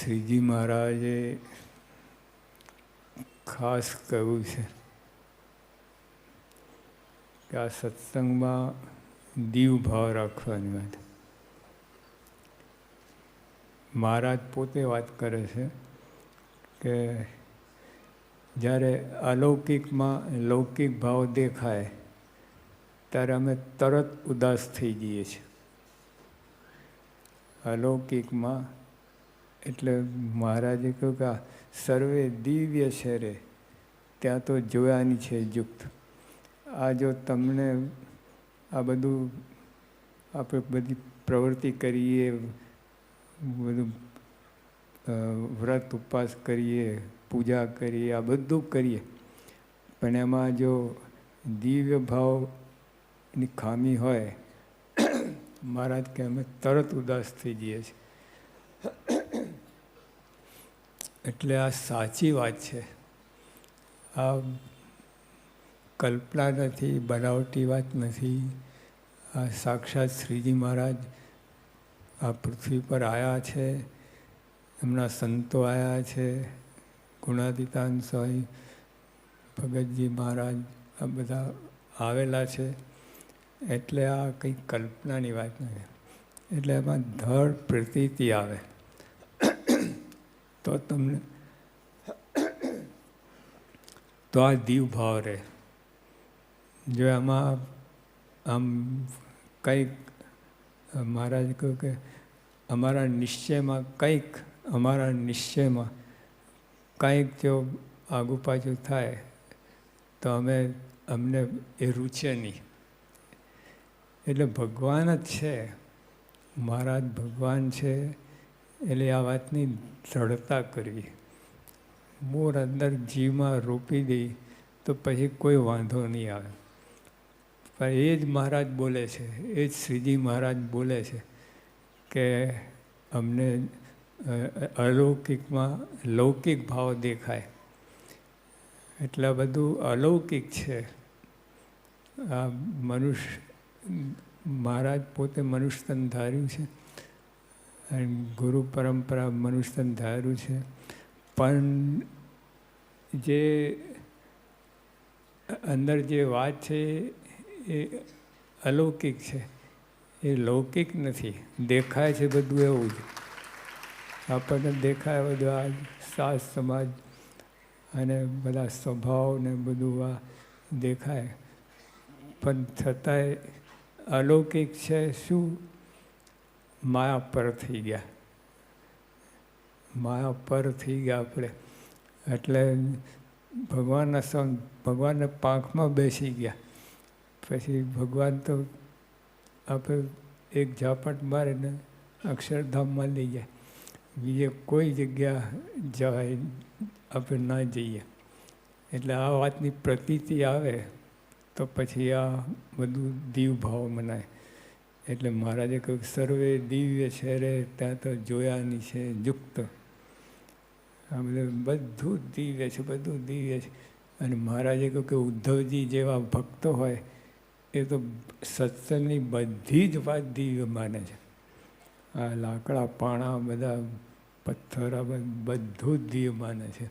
શ્રીજી મહારાજે ખાસ કહ્યું છે કે આ સત્સંગમાં દીવ ભાવ રાખવાની વાત. મહારાજ પોતે વાત કરે છે કે જ્યારે અલૌકિકમાં લૌકિક ભાવ દેખાય ત્યારે અમે તરત ઉદાસ થઈ જઈએ છીએ. અલૌકિકમાં એટલે મહારાજે કહ્યું કે આ સર્વે દિવ્ય છે રે, ત્યાં તો જોયાની છે યુક્ત. આ જો તમને આ બધું આપણે બધી પ્રવૃત્તિ કરીએ, બધું વ્રત ઉપવાસ કરીએ, પૂજા કરીએ, આ બધું કરીએ, પણ એમાં જો દિવ્ય ભાવની ખામી હોય, મહારાજ કે અમે તરત ઉદાસ થઈ જઈએ છીએ. એટલે આ સાચી વાત છે. આ કલ્પના નથી, બનાવટી વાત નથી. આ સાક્ષાત શ્રીજી મહારાજ આ પૃથ્વી પર આવ્યા છે, એમના સંતો આવ્યા છે, ગુણાતીતાન સ્વામી, ભગતજી મહારાજ, આ બધા આવેલા છે. એટલે આ કંઈ કલ્પનાની વાત નથી. એટલે એમાં ધડ પ્રતીતિ આવે તો તમને તો આ દીવ ભાવ રહે. જો એમાં આમ કંઈક મહારાજ કહ્યું કે અમારા નિશ્ચયમાં કંઈક જો આગુ પાછું થાય તો અમને એ રૂચે નહીં. એટલે ભગવાન જ છે, મહારાજ ભગવાન છે. એટલે આ વાતની દ્રઢતા કરવી. મોર અંદર જીવમાં રોપી દઈ તો પછી કોઈ વાંધો નહીં આવે. પણ એ જ મહારાજ બોલે છે, એ જ શ્રીજી મહારાજ બોલે છે કે અમને અલૌકિકમાં લૌકિક ભાવ દેખાય. એટલે બધું અલૌકિક છે. આ મનુષ્ય, મહારાજ પોતે મનુષ્ય તન ધાર્યું છે અને ગુરુ પરંપરા મનુષ્ય તન ધાર્યું છે. પણ જે અંદર જે વાત છે એ અલૌકિક છે, એ લૌકિક નથી. દેખાય છે બધું એવું જ. આપણને દેખાય બધું આ સાસ સમાજ અને બધા સ્વભાવ ને બધું આ દેખાય, પણ છતાંય અલૌકિક છે. શું? માયા પર થઈ ગયા. માયા પર થઈ ગયા આપણે. એટલે ભગવાનને પાંખમાં બેસી ગયા. પછી ભગવાન તો આપણે એક ઝાપટ મારીને અક્ષરધામમાં લઈ જાય. બીજે કોઈ જગ્યા જવાય આપણે ના જઈએ. એટલે આ વાતની પ્રતીતિ આવે તો પછી આ બધું દીવ ભાવ મનાય. એટલે મહારાજે કહ્યું સર્વે દિવ્ય છે રે, ત્યાં તો જોયાની છે યુક્ત. આ બધું દિવ્ય છે, બધું દિવ્ય છે. અને મહારાજે કહ્યું કે ઉદ્ધવજી જેવા ભક્ત હોય એ તો સત્સંગની બધી જ વાત દિવ્ય માને છે. આ લાકડા પાણા બધા પથ્થર બધું જ દિવ્ય માને છે.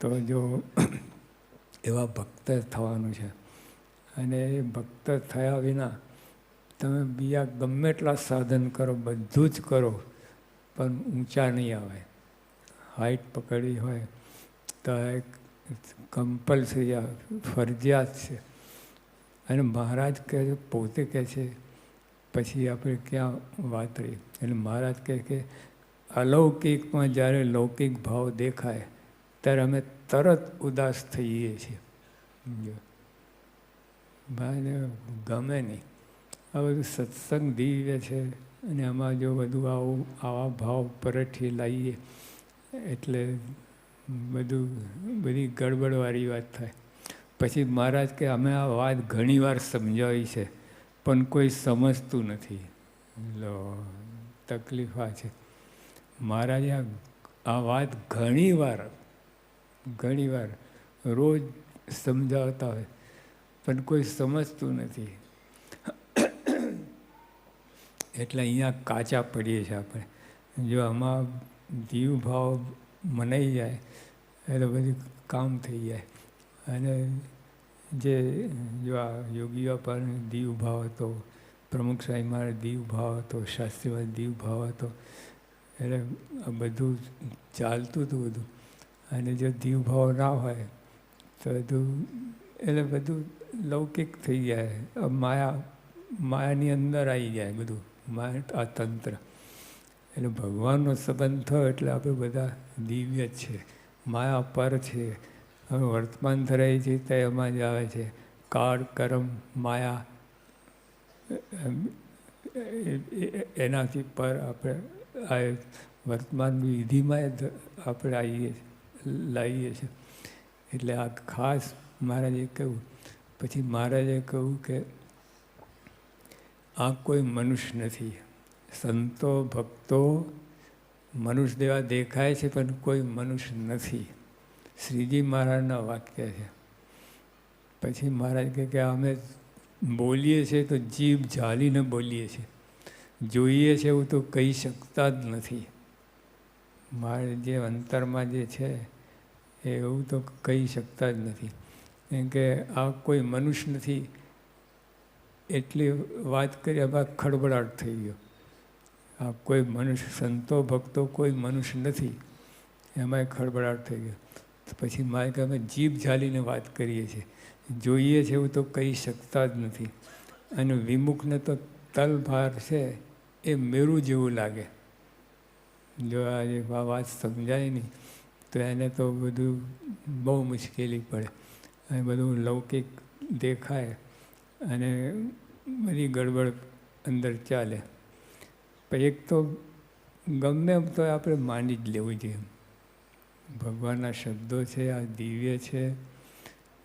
તો જો એવા ભક્ત થવાનું છે. અને એ ભક્ત થયા વિના તમે બીજા ગમે એટલા સાધન કરો, બધું જ કરો, પણ ઊંચા નહીં આવે. હાઈટ પકડવી હોય તો એક કમ્પલસરી ફરજિયાત છે. અને મહારાજ કહે છે, પોતે કહે છે, પછી આપણે ક્યાં વાત રહી. એટલે મહારાજ કહે કે અલૌકિકમાં જ્યારે લૌકિક ભાવ દેખાય ત્યારે અમે તરત ઉદાસ થઈએ છીએ. ભાઈને ગમે નહીં. આ બધું સત્સંગ દિવ્ય છે અને આમાં જો બધું આવા ભાવ પરથી લાવીએ એટલે બધી ગડબડવાળી વાત થાય. પછી મહારાજ કે અમે આ વાત ઘણીવાર સમજાવી છે પણ કોઈ સમજતું નથી. લો તકલીફ આ છે. મહારાજે આ વાત ઘણીવાર રોજ સમજાવતા હોય પણ કોઈ સમજતું નથી. એટલે અહીંયા કાચા પડીએ છીએ આપણે. જો આમાં દીવ ભાવ મનાઈ જાય એટલે બધું કામ થઈ જાય. અને જે જો આ યોગીઓ પણ દીવ ભાવ હતો, પ્રમુખ સાહેબ મારે દીવ ભાવ હતો, શાસ્ત્રીમાં દીવ ભાવ હતો, એટલે આ બધું ચાલતું હતું બધું. અને જો દીવ ભાવ ના હોય તો બધું એટલે બધું લૌકિક થઈ જાય, માયાની અંદર આવી જાય બધું, માયા આ તંત્ર. એટલે ભગવાનનો સંબંધ થયો એટલે આપણે બધા દિવ્ય જ છે, માયા પર છે. હવે વર્તમાન ધરાય છે તો એમાં જ આવે છે કાળ, કર્મ, માયા, એનાથી પર આપણે આ વર્તમાન વિધિમાં જ આપણે લાવીએ છીએ. એટલે આ ખાસ મહારાજે કહ્યું. પછી મહારાજે કહ્યું કે આ કોઈ મનુષ્ય નથી. સંતો ભક્તો મનુષ્ય જેવા દેખાય છે પણ કોઈ મનુષ્ય નથી. શ્રીજી મહારાજના વાક્ય છે. પછી મહારાજ કહે કે અમે બોલીએ છીએ તો જીભ ઝાલીને બોલીએ છીએ, જોઈએ છે એવું તો કહી શકતા જ નથી. મારે જે અંતરમાં જે છે એવું તો કહી શકતા જ નથી. કેમ કે આ કોઈ મનુષ્ય નથી એટલી વાત કરી, એમાં ખળબળાટ થઈ ગયો. આ કોઈ મનુષ્ય, સંતો ભક્તો કોઈ મનુષ્ય નથી, એમાંય ખળબળાટ થઈ ગયો. તો પછી મારે કે અમે જીભ ઝાલીને વાત કરીએ છીએ, જોઈએ છે એવું તો કહી શકતા જ નથી. અને વિમુખને તો તલભાર છે એ મેરું જેવું લાગે. જો આ વાત સમજાય નહીં તો એને તો બધું બહુ મુશ્કેલી પડે. અને બધું લૌકિક દેખાય અને બધી ગડબડ અંદર ચાલે. પણ એક તો ગમે એમ તો આપણે માની જ લેવું જોઈએ. ભગવાનના શબ્દો છે, આ દિવ્ય છે.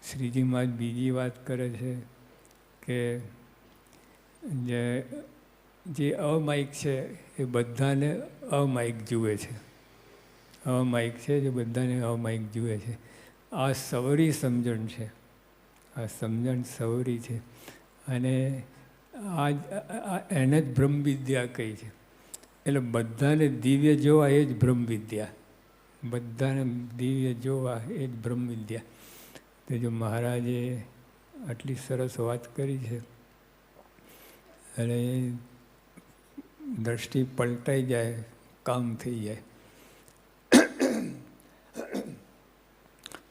શ્રીજીમાં જ બીજી વાત કરે છે કે જે અમાયિક છે એ બધાને અમાયિક જુએ છે. અમાયિક છે જે બધાને અમાયિક જુએ છે. આ સવરી સમજણ છે, આ સમજણ સવરી છે. અને એને જ બ્રહ્મવિદ્યા કહી છે. એટલે બધાને દિવ્ય જોવા એ જ બ્રહ્મવિદ્યા, બધાને દિવ્ય જોવા એ જ બ્રહ્મવિદ્યા. તો જો મહારાજે આટલી સરસ વાત કરી છે અને દ્રષ્ટિ પલટાઈ જાય, કામ થઈ જાય.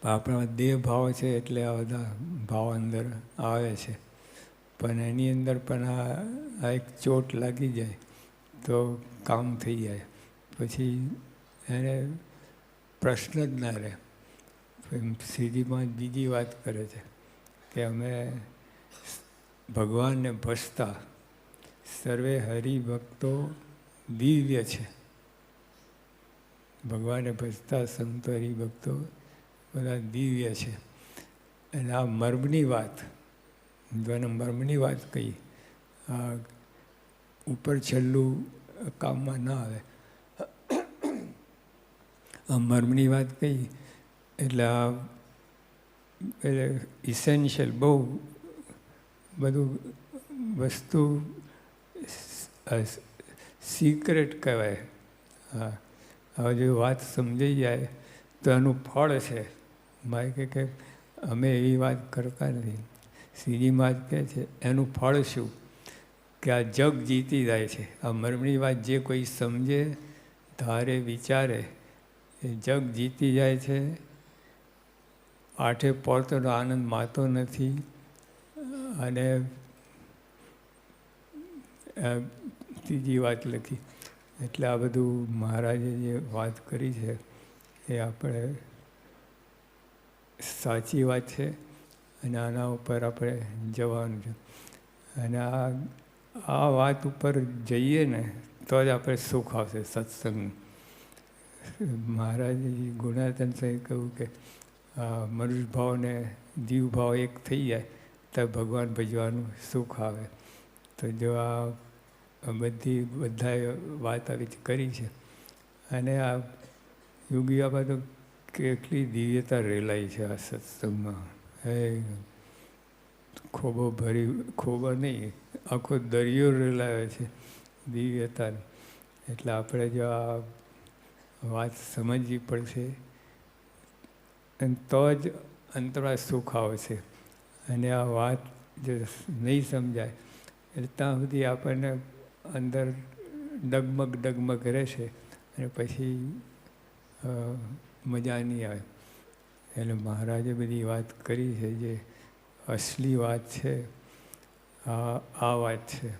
આપણા દેહ ભાવ છે એટલે આ બધા ભાવ અંદર આવે છે. પણ એની અંદર પણ આ એક ચોટ લાગી જાય તો કામ થઈ જાય. પછી એને પ્રશ્ન જ ના રહે. સીધીમાં બીજી વાત કરે છે કે અમે ભગવાનને ભજતા સર્વે હરિભક્તો દિવ્ય છે. ભગવાનને ભજતા સંતો હરિભક્તો બધા દિવ્ય છે. અને આ મર્મની વાત, જો એને મર્મની વાત કહી, આ ઉપર છેલ્લું કામમાં ના આવે. આ મર્મની વાત કહી એટલે આ એટલે ઇસેન્શિયલ બહુ બધું વસ્તુ સિક્રેટ કહેવાય. હા, હવે જો વાત સમજાઈ જાય તો એનું ફળ છે. મારે કે અમે એવી વાત કરતા નથી. શ્રીજીમાં જ કહે છે એનું ફળ શું કે આ જગ જીતી જાય છે. આ મર્મની વાત જે કોઈ સમજે, ધારે, વિચારે એ જગ જીતી જાય છે. આઠે પોરતોનો આનંદ માતો નથી. અને ત્રીજી વાત લખી. એટલે આ બધું મહારાજે જે વાત કરી છે એ આપણે સાચી વાત છે. અને આના ઉપર આપણે જવાનું છે. અને આ વાત ઉપર જઈએ ને તો જ આપણે સુખ આવશે સત્સંગનું. મહારાજે ગુણાતન સાહેબ કહ્યું કે મનુષ્ય ભાવ ને જીવ ભાવ એક થઈ જાય તો ભગવાન ભજવાનું સુખ આવે. તો જો આ બધાએ વાત આવી કરી છે. અને આ યોગીઓમાં તો કેટલી દિવ્યતા રેલાઈ છે આ સત્સંગમાં. હે ખોબો ભરી, ખોબો નહીં, આખો દરિયો રેલાયો છે દિવ્યતાનો. એટલે આપણે જો વાત સમજવી પડશે અને તો જ અંતરમાં સુખ આવશે. અને આ વાત જો નહીં સમજાય એટલે ત્યાં સુધી આપણને અંદર ડગમગ રહેશે અને પછી મજા નહીં આવે. એટલે મહારાજે બધી વાત કરી છે, જે અસલી વાત છે આ વાત છે.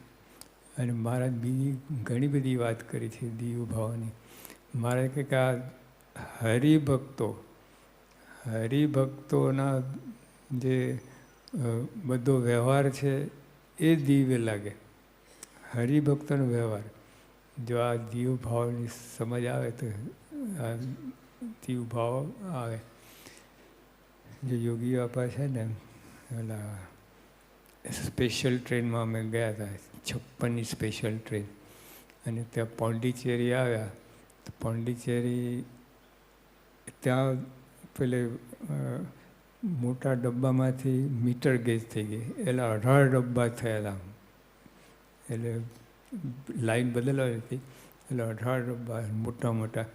અને મહારાજ બીજી ઘણી બધી વાત કરી છે દીવ ભાવની. મહારાજ કહે કે આ હરિભક્તોના જે બધો વ્યવહાર છે એ દિવ્ય લાગે. હરિભક્તોનો વ્યવહાર જો આ દીવ ભાવની સમજ આવે તો આ દીવ ભાવ આવે. જે યોગી બાપા છે ને, ઓલા સ્પેશિયલ ટ્રેનમાં અમે ગયા હતા, 56ની સ્પેશિયલ ટ્રેન. અને ત્યાં પોંડિચેરી આવ્યા તો પોંડિચેરી ત્યાં પેલે મોટા ડબ્બામાંથી મીટર ગેજ થઈ ગઈ, એટલે 18 ડબ્બા થયા હતા. એટલે લાઈન બદલવાની હતી એટલે 18 ડબ્બા મોટા.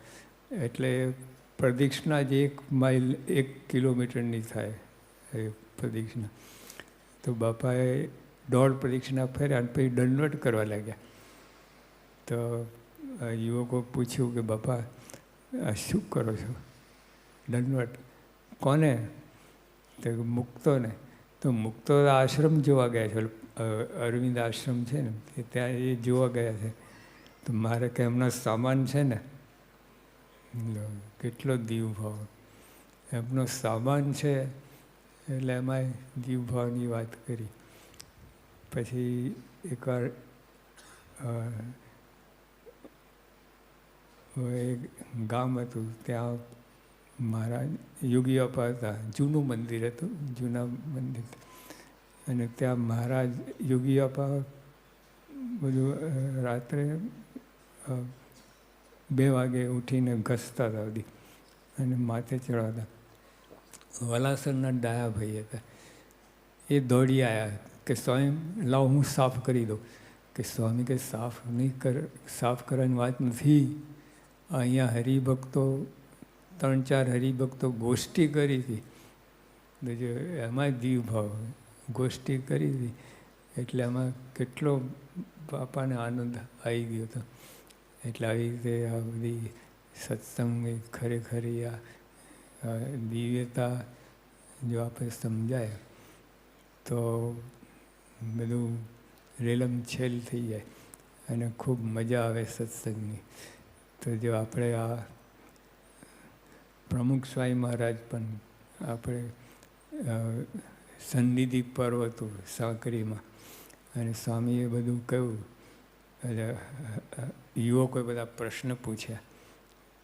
એટલે પ્રદક્ષિણા જ 1 માઇલ 1 કિલોમીટરની થાય એ પ્રદક્ષિણા. તો બાપાએ 1.5 પ્રદક્ષિણા ફર્યા અને પછી દંડવત કરવા લાગ્યા. તો યુવકો પૂછ્યું કે બાપા આ શું કરો છો? દંડવત કોને? તો મુક્તોને. તો મુક્તો આશ્રમ જોવા ગયા છે, અરવિંદ આશ્રમ છે ને ત્યાં એ જોવા ગયા છે. તો મારે કે એમનો સામાન છે ને, કેટલો દીવ ભાવ, એમનો સામાન છે એટલે એમાંય દીવ ભાવની વાત કરી. પછી એકવાર એક ગામ હતું, ત્યાં મહારાજ યોગી બાપા હતા. જૂનું મંદિર હતું, જૂના મંદિર. અને ત્યાં મહારાજ યોગી બાપા બધું રાત્રે 2 વાગે ઉઠીને ઘસતા હતા બધી અને માથે ચડાવતા. વલાસરના ડાયા ભાઈ હતા, એ દોડી આવ્યા કે સ્વામી લાવ હું સાફ કરી દઉં. કે સ્વામી કે સાફ કરવાની વાત નથી. અહીંયા હરિભક્તો 3-4 હરિભક્તો ગોષ્ઠી કરી હતી, એમાં દીવ ભાવ ગોષ્ઠી કરી હતી એટલે એમાં કેટલો બાપાને આનંદ આવી ગયો હતો. એટલે આવી રીતે આ બધી સત્સંગ ખરેખરી આ દિવ્યતા જો આપણે સમજાય તો બધું રેલમછેલ થઈ જાય અને ખૂબ મજા આવે સત્સંગની. તો જો આપણે આ પ્રમુખ સ્વામી મહારાજ પણ આપણે સન્નિધિ પર્વ હતું સાંકરીમાં, અને સ્વામીએ બધું કહ્યું. એટલે યુવકોએ બધા પ્રશ્ન પૂછ્યા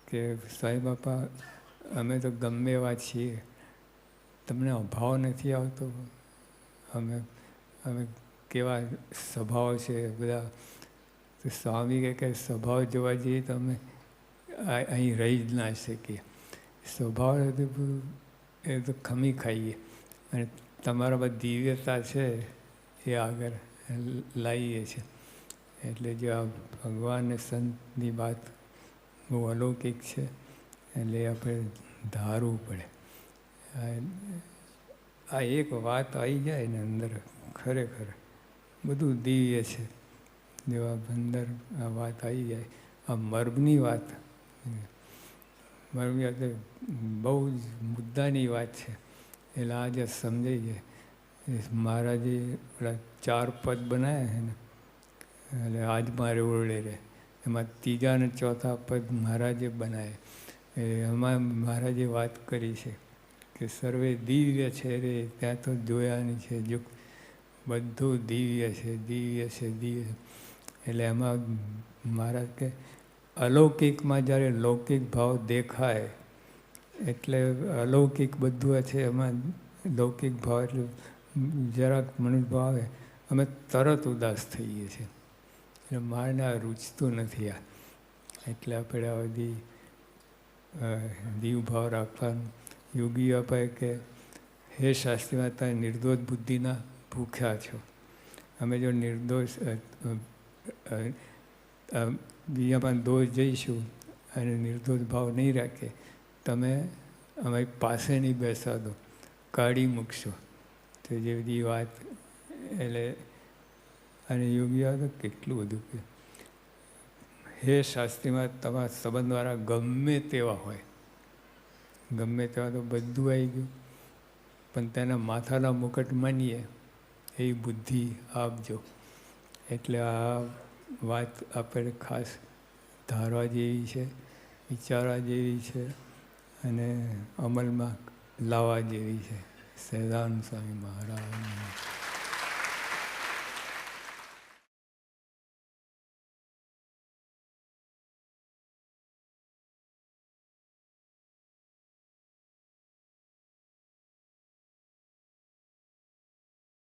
કે સ્વામી બાપા અમે તો ગમે એવા છીએ, તમને અભાવ નથી આવતો? અમે કેવા સ્વભાવ છે બધા? તો સ્વામી કે સ્વભાવ જોવા જઈએ તો અમે અહીં રહી જ ના શકીએ. સ્વભાવ એ તો ખમી ખાઈએ અને તમારામાં દિવ્યતા છે એ આગળ લાવીએ છીએ. એટલે જો આ ભગવાન અને સંતની વાત બહુ અલૌકિક છે, એટલે આપણે ધારવું પડે. આ એક વાત આવી જાય ને અંદર, ખરેખર બધું દિવ્ય છે. જો આ અંદર આ વાત આવી જાય, આ મર્મની વાત, મર્મની વાત બહુ જ મુદ્દાની વાત છે. એટલે આ જે સમજાઈ જાય. મહારાજે પેલા 4 પદ બનાવ્યા છે ને, એટલે આજ મારે ઓરડે રહે, એમાં 3 અને 4 પદ મહારાજે બનાવ્યા. એમાં મહારાજે વાત કરી છે કે સર્વે દિવ્ય છે રે ત્યાં તો જોયાની છે જો, બધું દિવ્ય છે, દિવ્ય છે, દિવ્ય. એટલે એમાં મહારાજ કે અલૌકિકમાં જ્યારે લૌકિક ભાવ દેખાય એટલે અલૌકિક બધું છે, એમાં લૌકિક ભાવ એટલે જરાક મનુષ્ય ભાવ આવે અમે તરત ઉદાસ થઈએ છીએ. એટલે મારને આ રૂચતું નથી આ. એટલે આપણે આ બધી દીવ ભાવ રાખવાનું. યોગી બાપાએ કે હે શાસ્ત્રીમાં તમે નિર્દોષ બુદ્ધિના ભૂખ્યા છો. અમે જો નિર્દોષ બીજામાં દોષ જઈશું અને નિર્દોષ ભાવ નહીં રાખે, તમે અમારી પાસે નહીં બેસવા દો, કાઢી મૂકશો. તો જે બધી વાત એટલે અને યોગીઓ તો કેટલું બધું કે હે શાસ્ત્રીમાં તમારા સંબંધવાળા ગમે તેવા હોય, ગમે તેવા તો બધું આવી ગયું, પણ તેના માથાના મુકટ માનીએ એવી બુદ્ધિ આપજો. એટલે આ વાત આપણે ખાસ ધારવા જેવી છે, વિચારવા જેવી છે અને અમલમાં લાવવા જેવી છે. સહજાનંદ સ્વામી મહારાજ.